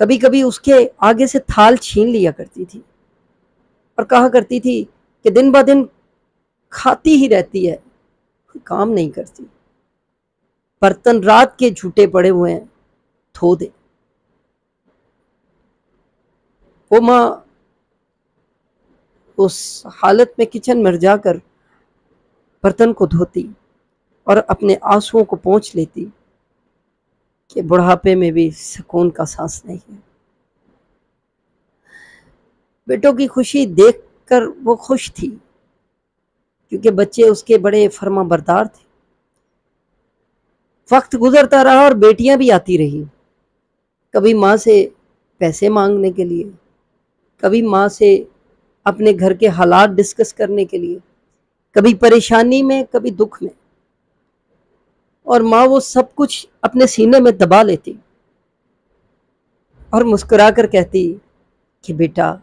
کبھی کبھی اس کے آگے سے تھال چھین لیا کرتی تھی اور کہا کرتی تھی کہ دن بہ دن کھاتی ہی رہتی ہے، کوئی کام نہیں کرتی، برتن رات کے جھوٹے پڑے ہوئے ہیں، دھو دے۔ وہ ماں اس حالت میں کچن میں جا کر برتن کو دھوتی اور اپنے آنسوؤں کو پونچھ لیتی کہ بڑھاپے میں بھی سکون کا سانس نہیں ہے۔ بیٹوں کی خوشی دیکھ کر وہ خوش تھی، کیونکہ بچے اس کے بڑے فرما بردار تھے۔ وقت گزرتا رہا اور بیٹیاں بھی آتی رہی، کبھی ماں سے پیسے مانگنے کے لیے، کبھی ماں سے اپنے گھر کے حالات ڈسکس کرنے کے لیے، کبھی پریشانی میں کبھی دکھ میں، اور ماں وہ سب کچھ اپنے سینے میں دبا لیتی اور مسکرا کر کہتی کہ بیٹا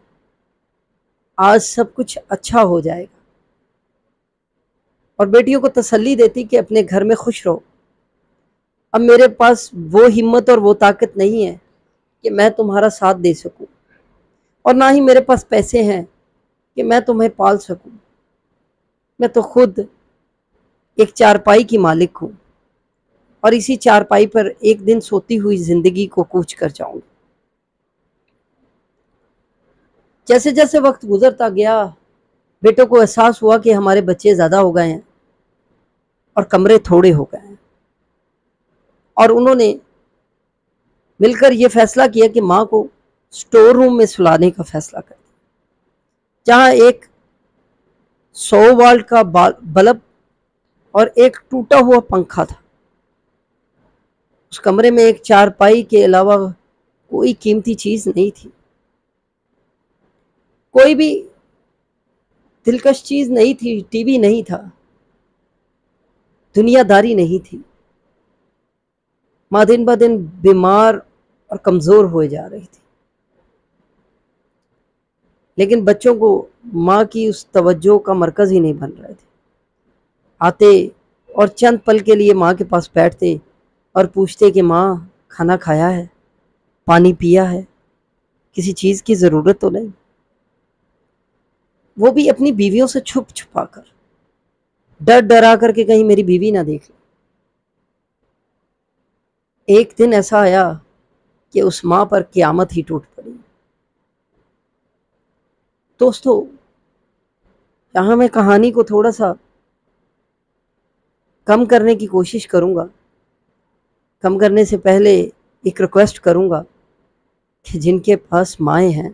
آج سب کچھ اچھا ہو جائے گا، اور بیٹیوں کو تسلی دیتی کہ اپنے گھر میں خوش رہو۔ اب میرے پاس وہ ہمت اور وہ طاقت نہیں ہے کہ میں تمہارا ساتھ دے سکوں، اور نہ ہی میرے پاس پیسے ہیں کہ میں تمہیں پال سکوں، میں تو خود ایک چارپائی کی مالک ہوں، اور اسی چارپائی پر ایک دن سوتی ہوئی زندگی کو کوچ کر جاؤں گی۔ جیسے جیسے وقت گزرتا گیا، بیٹوں کو احساس ہوا کہ ہمارے بچے زیادہ ہو گئے ہیں اور کمرے تھوڑے ہو گئے ہیں، اور انہوں نے مل کر یہ فیصلہ کیا کہ ماں کو سٹور روم میں سلانے کا فیصلہ کر دیا، جہاں ایک 100 واٹ کا بلب اور ایک ٹوٹا ہوا پنکھا تھا۔ اس کمرے میں ایک چارپائی کے علاوہ کوئی قیمتی چیز نہیں تھی، کوئی بھی دلکش چیز نہیں تھی، ٹی وی نہیں تھا، دنیا داری نہیں تھی۔ ماں دن بہ دن بیمار اور کمزور ہوئے جا رہی تھی، لیکن بچوں کو ماں کی اس توجہ کا مرکز ہی نہیں بن رہے تھے۔ آتے اور چند پل کے لیے ماں کے پاس بیٹھتے اور پوچھتے کہ ماں کھانا کھایا ہے، پانی پیا ہے، کسی چیز کی ضرورت تو نہیں؟ وہ بھی اپنی بیویوں سے چھپ چھپا کر، ڈر ڈرا کر کہ کہیں میری بیوی نہ دیکھ لے۔ ایک دن ایسا آیا کہ اس ماں پر قیامت ہی ٹوٹ پڑی۔ دوستو، یہاں میں کہانی کو تھوڑا سا کم کرنے کی کوشش کروں گا۔ کم کرنے سے پہلے ایک ریکویسٹ کروں گا کہ جن کے پاس مائیں ہیں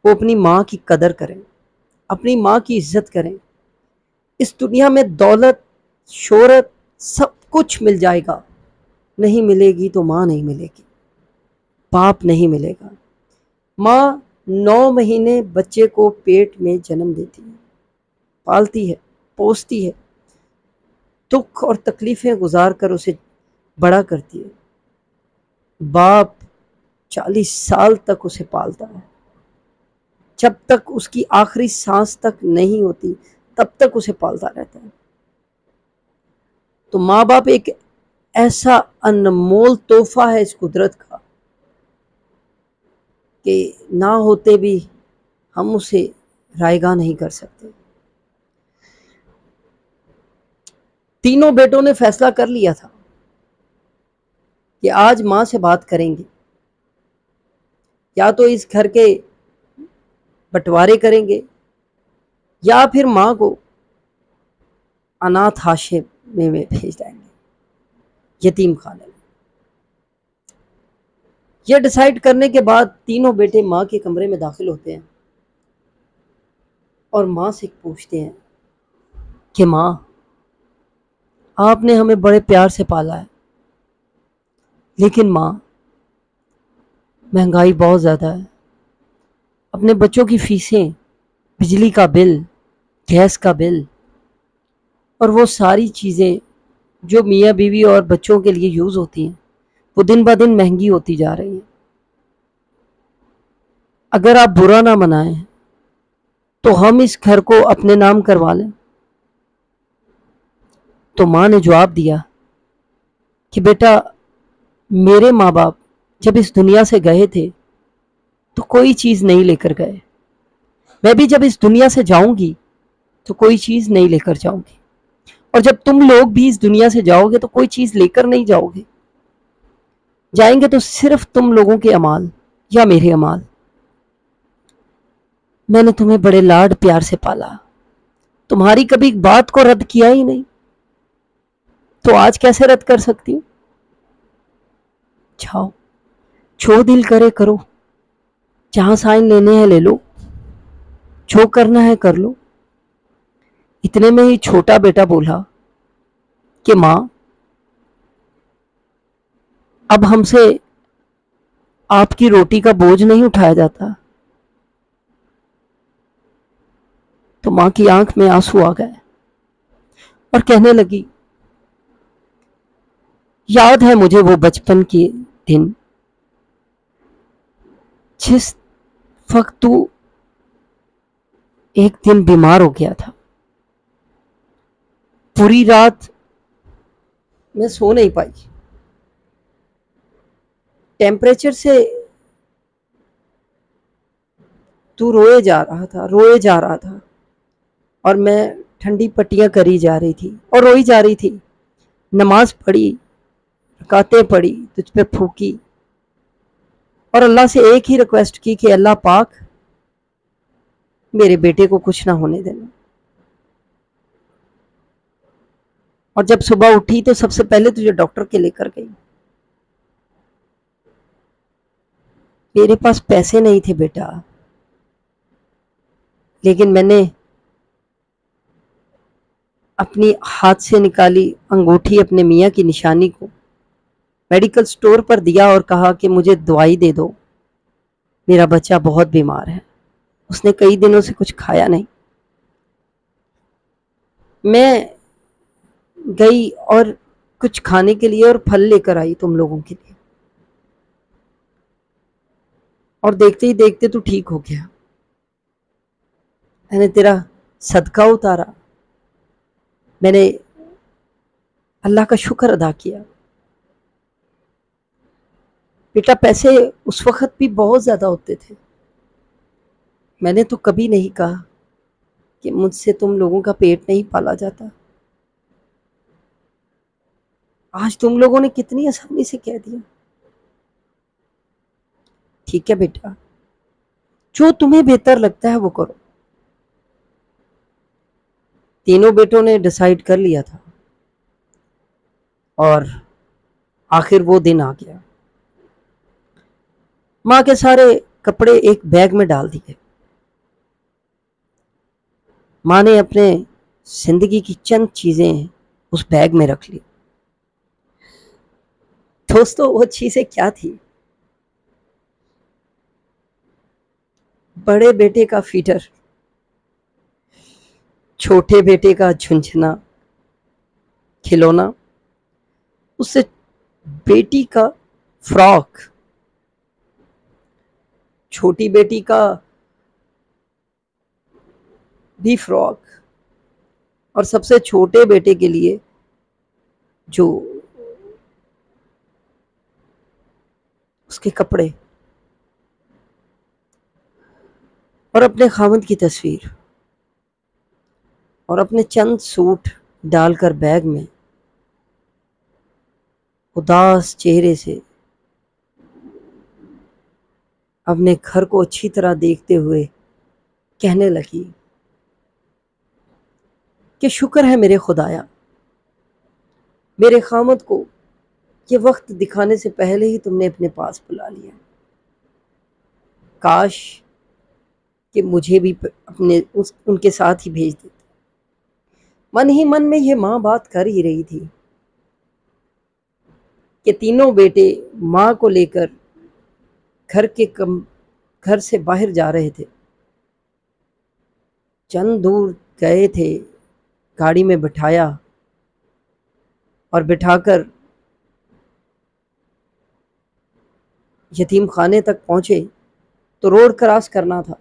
وہ اپنی ماں کی قدر کریں، اپنی ماں کی عزت کریں۔ اس دنیا میں دولت، شہرت، سب کچھ مل جائے گا، نہیں ملے گی تو ماں نہیں ملے گی، باپ نہیں ملے گا۔ ماں 9 مہینے بچے کو پیٹ میں جنم دیتی ہے، پالتی ہے، پوستی ہے، دکھ اور تکلیفیں گزار کر اسے بڑا کرتی ہے۔ باپ 40 سال تک اسے پالتا ہے، جب تک اس کی آخری سانس تک نہیں ہوتی تب تک اسے پالتا رہتا ہے۔ تو ماں باپ ایک ایسا انمول تحفہ ہے اس قدرت کا کہ نہ ہوتے بھی ہم اسے رائگاں نہیں کر سکتے۔ تینوں بیٹوں نے فیصلہ کر لیا تھا کہ آج ماں سے بات کریں گے، یا تو اس گھر کے بٹوارے کریں گے یا پھر ماں کو اناتھ آشرم میں بھیج دیں گے، یتیم خانے میں۔ یہ ڈیسائیڈ کرنے کے بعد تینوں بیٹے ماں کے کمرے میں داخل ہوتے ہیں اور ماں سے پوچھتے ہیں کہ ماں، آپ نے ہمیں بڑے پیار سے پالا ہے، لیکن ماں مہنگائی بہت زیادہ ہے، اپنے بچوں کی فیسیں، بجلی کا بل، گیس کا بل، اور وہ ساری چیزیں جو میاں بیوی اور بچوں کے لیے یوز ہوتی ہیں وہ دن بہ دن مہنگی ہوتی جا رہی ہیں۔ اگر آپ برا نہ منائیں تو ہم اس گھر کو اپنے نام کروا لیں۔ تو ماں نے جواب دیا کہ بیٹا، میرے ماں باپ جب اس دنیا سے گئے تھے تو کوئی چیز نہیں لے کر گئے، میں بھی جب اس دنیا سے جاؤں گی تو کوئی چیز نہیں لے کر جاؤں گی، اور جب تم لوگ بھی اس دنیا سے جاؤ گے تو کوئی چیز لے کر نہیں جاؤ گے، جائیں گے تو صرف تم لوگوں کے اعمال یا میرے اعمال۔ میں نے تمہیں بڑے لاڈ پیار سے پالا، تمہاری کبھی بات کو رد کیا ہی نہیں، تو آج کیسے رد کر سکتی ہوں؟ جاؤ، جو دل کرے کرو، جہاں سائن لینے ہیں لے لو، جو کرنا ہے کر لو۔ اتنے میں ہی چھوٹا بیٹا بولا کہ ماں، اب ہم سے آپ کی روٹی کا بوجھ نہیں اٹھایا جاتا۔ تو ماں کی آنکھ میں آنسو آ گئے اور کہنے لگی، یاد ہے مجھے وہ بچپن کے دن جس وقت تو ایک دن بیمار ہو گیا تھا، پوری رات میں سو نہیں پائی، ٹیمپریچر سے تو روئے جا رہا تھا، اور میں ٹھنڈی پٹیاں کری جا رہی تھی اور روئی جا رہی تھی۔ نماز پڑھی، رکعتیں پڑھی، تجھ پہ پھونکی، اور اللہ سے ایک ہی ریکویسٹ کی کہ اللہ پاک میرے بیٹے کو کچھ نہ ہونے دینا۔ اور جب صبح اٹھی تو سب سے پہلے تجھے ڈاکٹر کے لے کر گئی۔ میرے پاس پیسے نہیں تھے بیٹا، لیکن میں نے اپنی ہاتھ سے نکالی انگوٹھی اپنے میاں کی نشانی کو میڈیکل سٹور پر دیا اور کہا کہ مجھے دوائی دے دو، میرا بچہ بہت بیمار ہے، اس نے کئی دنوں سے کچھ کھایا نہیں۔ میں گئی اور کچھ کھانے کے لیے اور پھل لے کر آئی تم لوگوں کے لیے، اور دیکھتے ہی دیکھتے تو ٹھیک ہو گیا۔ میں نے تیرا صدقہ اتارا، میں نے اللہ کا شکر ادا کیا۔ بیٹا پیسے اس وقت بھی بہت زیادہ ہوتے تھے، میں نے تو کبھی نہیں کہا کہ مجھ سے تم لوگوں کا پیٹ نہیں پالا جاتا۔ آج تم لوگوں نے کتنی آسانی سے کہہ دیا، ٹھیک ہے بیٹا، جو تمہیں بہتر لگتا ہے وہ کرو۔ تینوں بیٹوں نے ڈیسائیڈ کر لیا تھا، اور آخر وہ دن آ گیا۔ ماں کے سارے کپڑے ایک بیگ میں ڈال دیے، ماں نے اپنے زندگی کی چند چیزیں اس بیگ میں رکھ لی۔ دوستو وہ چیزیں کیا تھی؟ بڑے بیٹے کا فیڈر، چھوٹے بیٹے کا جھنجھنا کھلونا، اس سے بیٹی کا فراک، چھوٹی بیٹی کا بھی فراک، اور سب سے چھوٹے بیٹے کے لیے جو اس کے کپڑے، اور اپنے خاوند کی تصویر، اور اپنے چند سوٹ ڈال کر بیگ میں اداس چہرے سے اپنے گھر کو اچھی طرح دیکھتے ہوئے کہنے لگی کہ شکر ہے میرے خدایا، میرے خامد کو یہ وقت دکھانے سے پہلے ہی تم نے اپنے پاس بلا لیا۔ کاش کہ مجھے بھی اپنے ان کے ساتھ ہی بھیج دیتے۔ من ہی من میں یہ ماں بات کر ہی رہی تھی کہ تینوں بیٹے ماں کو لے کر گھر سے باہر جا رہے تھے۔ چند دور گئے تھے، گاڑی میں بٹھایا اور بٹھا کر یتیم خانے تک پہنچے تو روڈ کراس کرنا تھا۔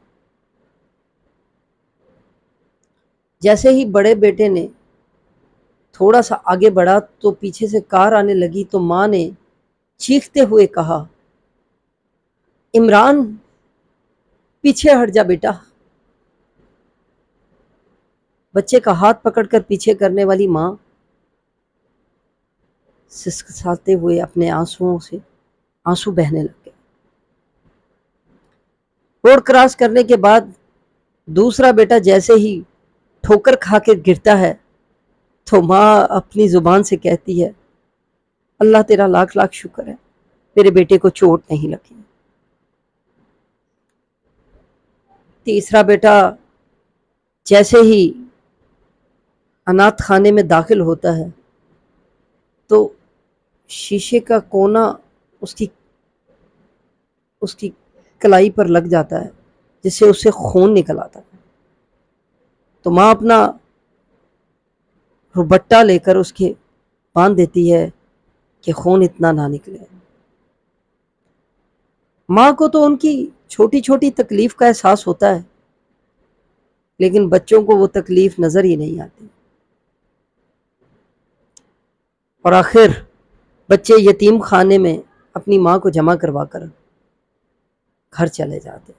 جیسے ہی بڑے بیٹے نے تھوڑا سا آگے بڑھا تو پیچھے سے کار آنے لگی، تو ماں نے چیختے ہوئے کہا عمران پیچھے ہٹ جا بیٹا. بچے کا ہاتھ پکڑ کر پیچھے کرنے والی ماں سسکساتے ہوئے اپنے آنسو بہنے لگے. روڈ کراس کرنے کے بعد دوسرا بیٹا جیسے ہی ٹھوکر کھا کے گرتا ہے تو ماں اپنی زبان سے کہتی ہے اللہ تیرا لاکھ لاکھ شکر ہے میرے بیٹے کو چوٹ نہیں لگی. تیسرا بیٹا جیسے ہی اناتھ خانے میں داخل ہوتا ہے تو شیشے کا کونا اس کی کلائی پر لگ جاتا ہے جس سے اسے خون نکل آتا ہے. تو ماں اپنا روبٹا لے کر اس کے باندھ دیتی ہے کہ خون اتنا نہ نکلے. ماں کو تو ان کی چھوٹی چھوٹی تکلیف کا احساس ہوتا ہے لیکن بچوں کو وہ تکلیف نظر ہی نہیں آتی. اور آخر بچے یتیم خانے میں اپنی ماں کو جمع کروا کر گھر چلے جاتے.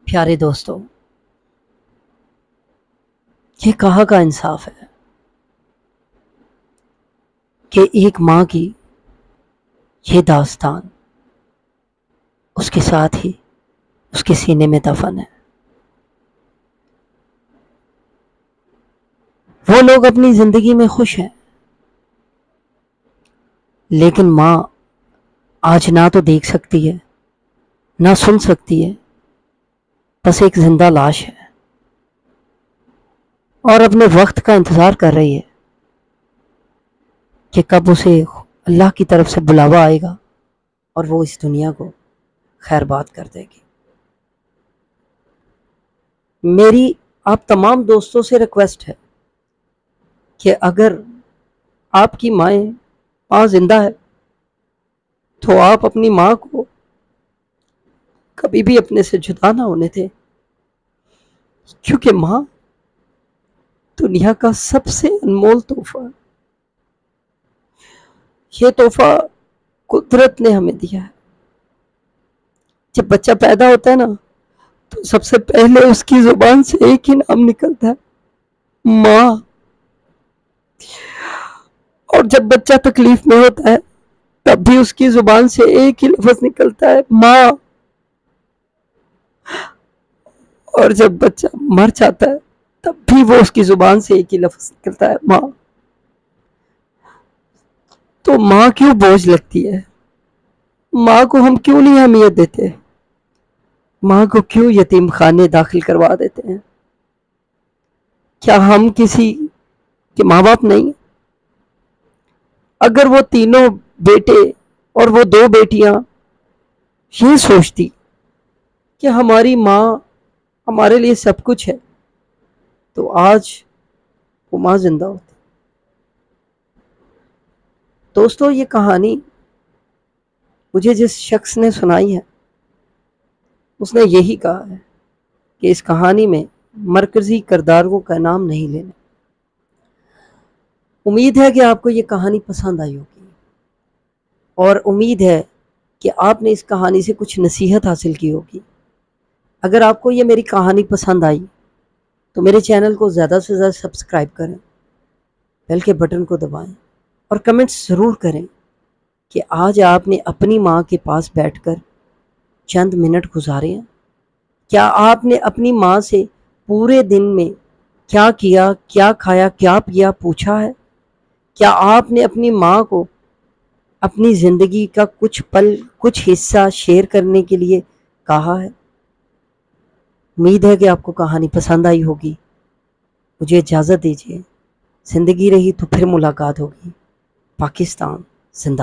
پیارے دوستو، یہ کہاں کا انصاف ہے کہ ایک ماں کی یہ داستان اس کے ساتھ ہی اس کے سینے میں دفن ہے. وہ لوگ اپنی زندگی میں خوش ہیں لیکن ماں آج نہ تو دیکھ سکتی ہے نہ سن سکتی ہے، بس ایک زندہ لاش ہے اور اپنے وقت کا انتظار کر رہی ہے کہ کب اسے اللہ کی طرف سے بلاوا آئے گا اور وہ اس دنیا کو خیر بات کر دے گی. میری آپ تمام دوستوں سے ریکویسٹ ہے کہ اگر آپ کی ماں زندہ ہے تو آپ اپنی ماں کو کبھی بھی اپنے سے جدا نہ ہونے دیں، کیونکہ ماں دنیا کا سب سے انمول تحفہ ہے. یہ تحفہ قدرت نے ہمیں دیا ہے. جب بچہ پیدا ہوتا ہے نا تو سب سے پہلے اس کی زبان سے ایک ہی نام نکلتا ہے، ماں. اور جب بچہ تکلیف میں ہوتا ہے تب بھی اس کی زبان سے ایک ہی لفظ نکلتا ہے، ماں. اور جب بچہ مر جاتا ہے تب بھی وہ اس کی زبان سے ایک ہی لفظ نکلتا ہے، ماں. تو ماں کیوں بوجھ لگتی ہے؟ ماں کو ہم کیوں نہیں اہمیت دیتے؟ ماں کو کیوں یتیم خانے داخل کروا دیتے ہیں؟ کیا ہم کسی کے ماں باپ نہیں؟ اگر وہ تینوں بیٹے اور وہ دو بیٹیاں یہ سوچتی کہ ہماری ماں ہمارے لیے سب کچھ ہے تو آج وہ ماں زندہ ہوتی. دوستو، یہ کہانی مجھے جس شخص نے سنائی ہے اس نے یہی کہا ہے کہ اس کہانی میں مرکزی کرداروں کا نام نہیں لینا. امید ہے کہ آپ کو یہ کہانی پسند آئی ہوگی اور امید ہے کہ آپ نے اس کہانی سے کچھ نصیحت حاصل کی ہوگی. اگر آپ کو یہ میری کہانی پسند آئی تو میرے چینل کو زیادہ سے زیادہ سبسکرائب کریں، بیل کے بٹن کو دبائیں اور کمنٹس ضرور کریں کہ آج آپ نے اپنی ماں کے پاس بیٹھ کر چند منٹ گزارے ہیں. کیا آپ نے اپنی ماں سے پورے دن میں کیا کیا، کیا کھایا، کیا پیا پوچھا ہے؟ کیا آپ نے اپنی ماں کو اپنی زندگی کا کچھ پل، کچھ حصہ شیئر کرنے کے لیے کہا ہے؟ امید ہے کہ آپ کو کہانی پسند آئی ہوگی. مجھے اجازت دیجیے. زندگی رہی تو پھر ملاقات ہوگی. پاکستان زندہ.